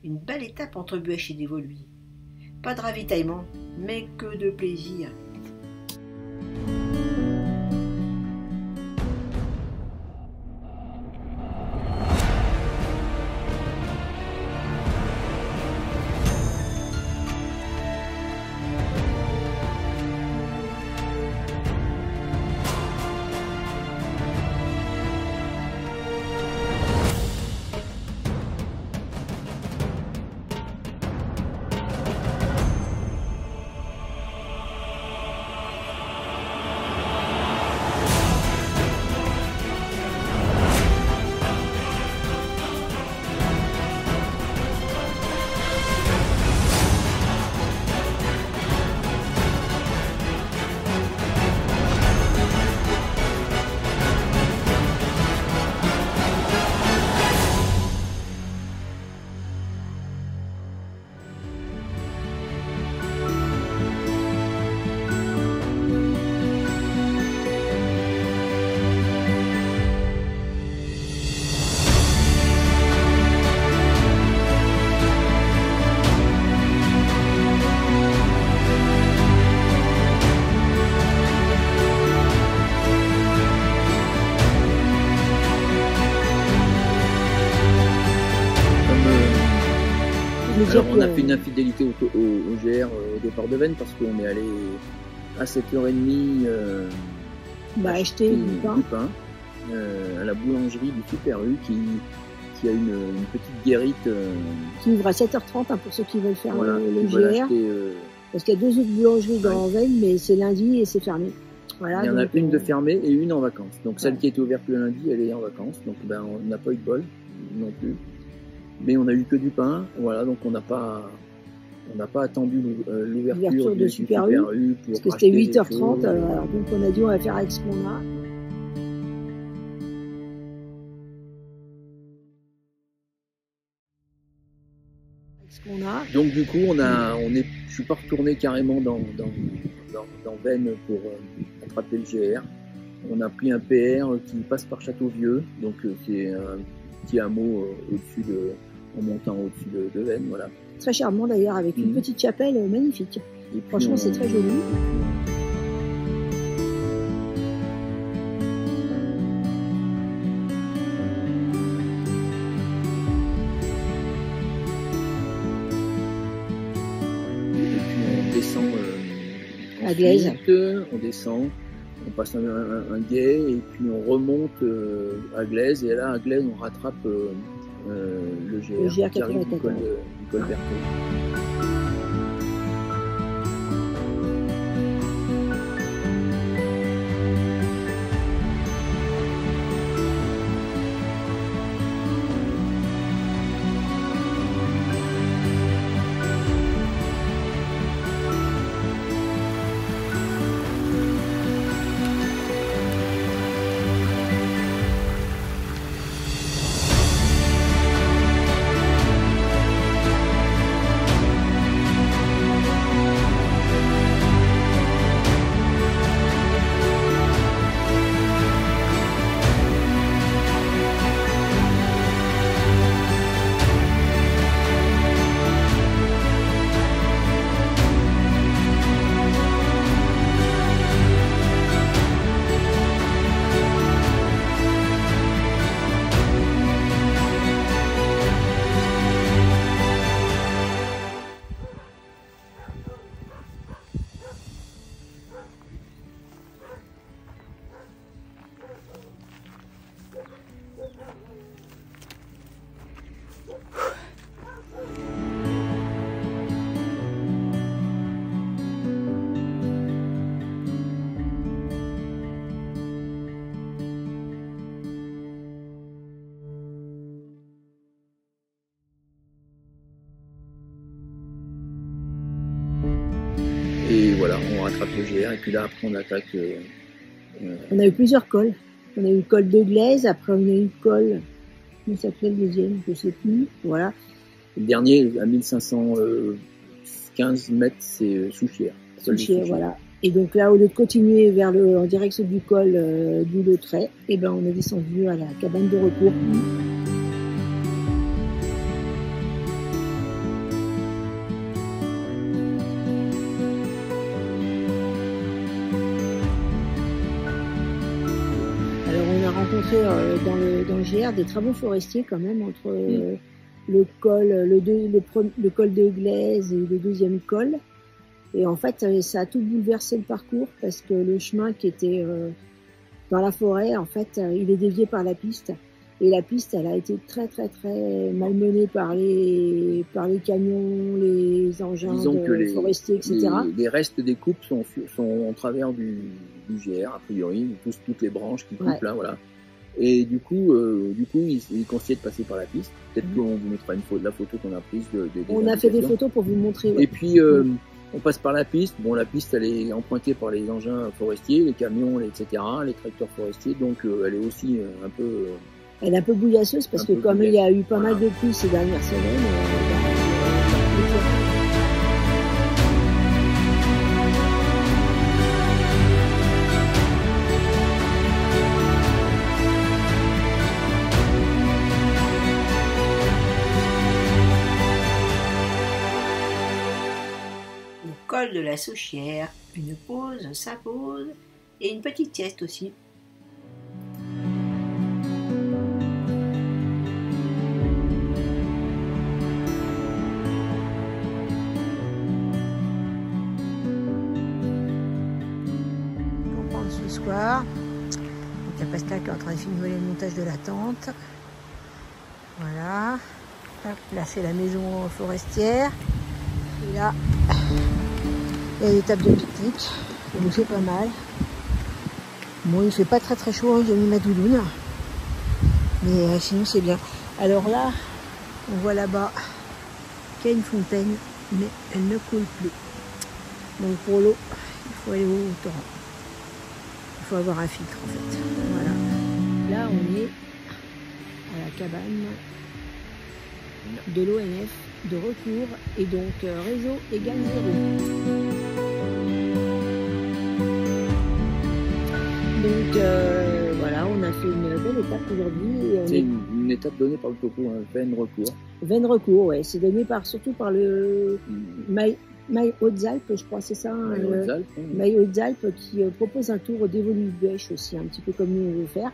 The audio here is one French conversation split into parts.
Une belle étape entre Buèche et Dévoluy. Pas de ravitaillement, mais que de plaisir. Alors on a fait une infidélité au GR au départ de Veynes parce qu'on est allé à 7h30 acheter du pain à la boulangerie du Super U qui a une petite guérite qui ouvre à 7h30 pour ceux qui veulent faire voilà, le GR. Parce qu'il y a 2 autres boulangeries dans Veynes, mais c'est lundi et c'est fermé. Voilà, il y en a une de fermée et une en vacances. Donc celle qui était ouverte le lundi, elle est en vacances. Donc on n'a pas eu de bol non plus. Mais on a eu que du pain, voilà, donc on n'a pas attendu l'ouverture de Super U parce que c'était 8h30, alors donc on a dit on va faire avec ce qu'on a. Donc du coup je suis pas retourné carrément dans Veynes pour attraper le GR. On a pris un PR qui passe par Châteauvieux, donc c'est un petit hameau en montant au-dessus de Veynes, voilà. Très charmant d'ailleurs, avec une petite chapelle magnifique. Et franchement, c'est très joli. Et puis on descend à Glaise. On descend, on passe un guet et puis on remonte à Glaise. Et là, à Glaise, on rattrape le GR qui arrive du col Berthaud. Et voilà, on rattrape le GR et puis là après on attaque. On a eu plusieurs cols. On a eu le col de Glaise, après on a eu le col, comment s'appelait le deuxième, je ne sais plus. Voilà. Le dernier à 1515 mètres, c'est Souchière. Souchière, voilà. Et donc là, au lieu de continuer en direction du col du Le Trait, on est descendu à la cabane de repos. rencontré dans le GR des travaux forestiers quand même entre le col, le col de Glaise et le deuxième col. Et en fait, ça a tout bouleversé le parcours parce que le chemin qui était dans la forêt, en fait, il est dévié par la piste. Et la piste, elle a été très malmenée par les camions, les engins forestiers, etc. Les restes des coupes sont en travers du GR, a priori, toutes les branches qui coupent là, voilà. Et du coup, ils conseillent de passer par la piste. Peut-être qu'on vous mettra la photo qu'on a prise. On a fait des photos pour vous montrer. Ouais. Et puis, on passe par la piste. Bon, la piste, elle est empruntée par les engins forestiers, les camions, etc., les tracteurs forestiers. Donc, elle est aussi un peu... Elle est un peu bouillasseuse parce que comme il y a eu pas mal de pluie ces dernières semaines, Au col de la Souchière, une pause s'impose et une petite sieste aussi. Ce soir, donc il y a Pascal qui est en train de finir le montage de la tente. Voilà. Hop, là c'est la maison forestière. Et là, il y a des tables de pique-nique. Il nous fait pas mal. Bon, il fait pas très chaud, j'ai mis ma doudoune. Mais sinon c'est bien. Alors là, on voit là-bas qu'il y a une fontaine, mais elle ne coule plus. Donc pour l'eau, il faut aller au torrent. Il faut avoir un filtre en fait. Voilà. Là on est à la cabane de l'ONF de recours et donc réseau égale 0. Donc voilà, on a fait une belle étape aujourd'hui. C'est une étape donnée par le topo, veine recours. Veine recours, ouais. C'est donné surtout par le Maille Hautes-Alpes, je crois, c'est ça. Maille Hautes-Alpes qui propose un tour d'évolution bêche aussi, un petit peu comme nous on veut faire.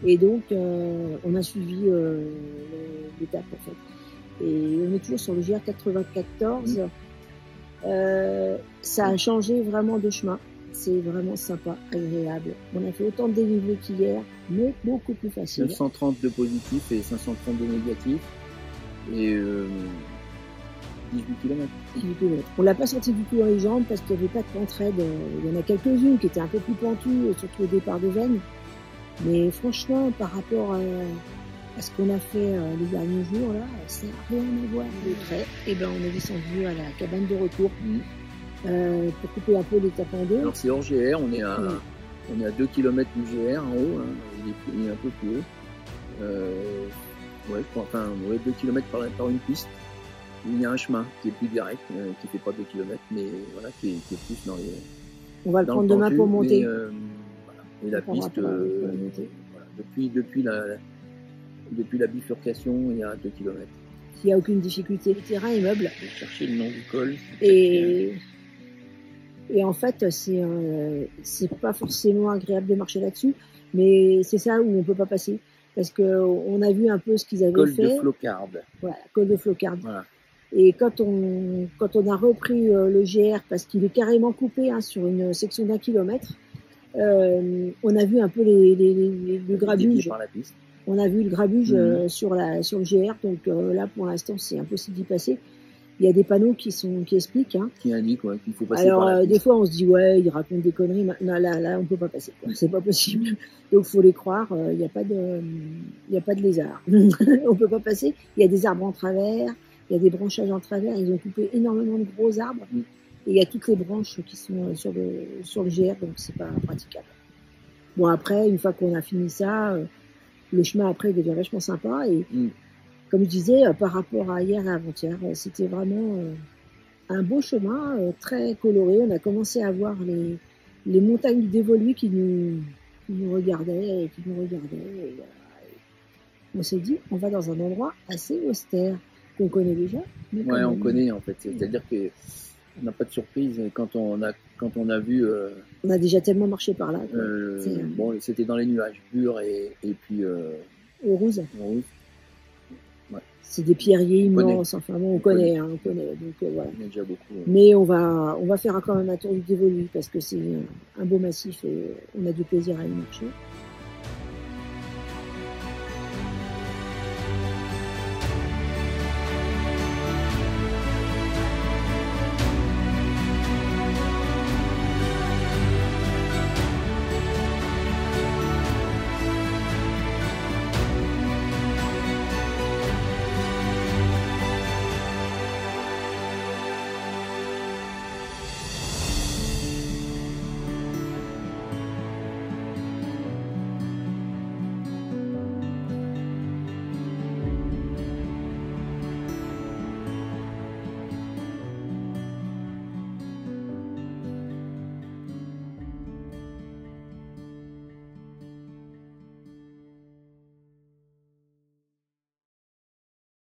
Et donc, on a suivi l'étape en fait. Et on est toujours sur le GR 94. Ça a changé vraiment de chemin. C'est vraiment sympa, agréable. On a fait autant de dénivelé qu'hier, mais beaucoup plus facile. 930 de positifs et 530 de négatifs. Et 18 km. 18 km. On l'a pas sorti du tout dans les jambes parce qu'il n'y avait pas de pentraide. Il y en a quelques-unes qui étaient un peu plus pentues, surtout au départ de Veynes. Mais franchement, par rapport à ce qu'on a fait les derniers jours, là, ça n'a rien à voir de près. Et ben, on est descendu à la cabane de recours pour couper un peu l'étape en deux. Alors c'est hors GR, on est à 2 km du GR en haut, hein. Il est un peu plus haut. Ouais, je crois, 2 km par une piste. Il y a un chemin qui est plus direct, qui fait pas 2 km, mais voilà, qui est plus dans les... On va le prendre demain pour monter. Voilà. Et la piste, voilà, depuis la bifurcation, il y a 2 km. Il n'y a aucune difficulté. Le terrain est meuble. Je vais chercher le nom du col. Et en fait, c'est pas forcément agréable de marcher là-dessus, mais c'est ça où on peut pas passer. Parce qu'on a vu un peu ce qu'ils avaient fait. Col de Flocarde. Voilà, col de Flocarde. Voilà. Et quand on a repris le GR, parce qu'il est carrément coupé sur une section d'1 kilomètre, on a vu un peu le grabuge. Par la piste. On a vu le grabuge sur le GR, donc là pour l'instant c'est impossible d'y passer. Il y a des panneaux qui expliquent. Qui indiquent qu'il faut passer par la piste. Alors des fois on se dit ouais, ils racontent des conneries. Non, là on peut pas passer. C'est pas possible. Donc faut les croire. Il y a pas de lézard. On peut pas passer. Il y a des arbres en travers. Il y a des branchages en travers. Ils ont coupé énormément de gros arbres. Et il y a toutes les branches qui sont sur le GR, donc c'est pas praticable. Bon après, une fois qu'on a fini ça, le chemin après devient vachement sympa et comme je disais, par rapport à hier et avant-hier, c'était vraiment un beau chemin, très coloré. On a commencé à voir les montagnes d'Évoluy qui nous regardaient et on s'est dit, on va dans un endroit assez austère qu'on connaît déjà. Ouais, on connaît en fait. C'est-à-dire que on n'a pas de surprise quand on a quand on a vu... on a déjà tellement marché par là. Bon, c'était dans les nuages, Bure et puis... Aurouze. Aurouze. Ouais. C'est des pierriers immenses, enfin bon, on connaît. Donc voilà. Il y en a déjà beaucoup. Mais on va faire quand même un tour du Dévoluy parce que c'est un beau massif et on a du plaisir à y marcher.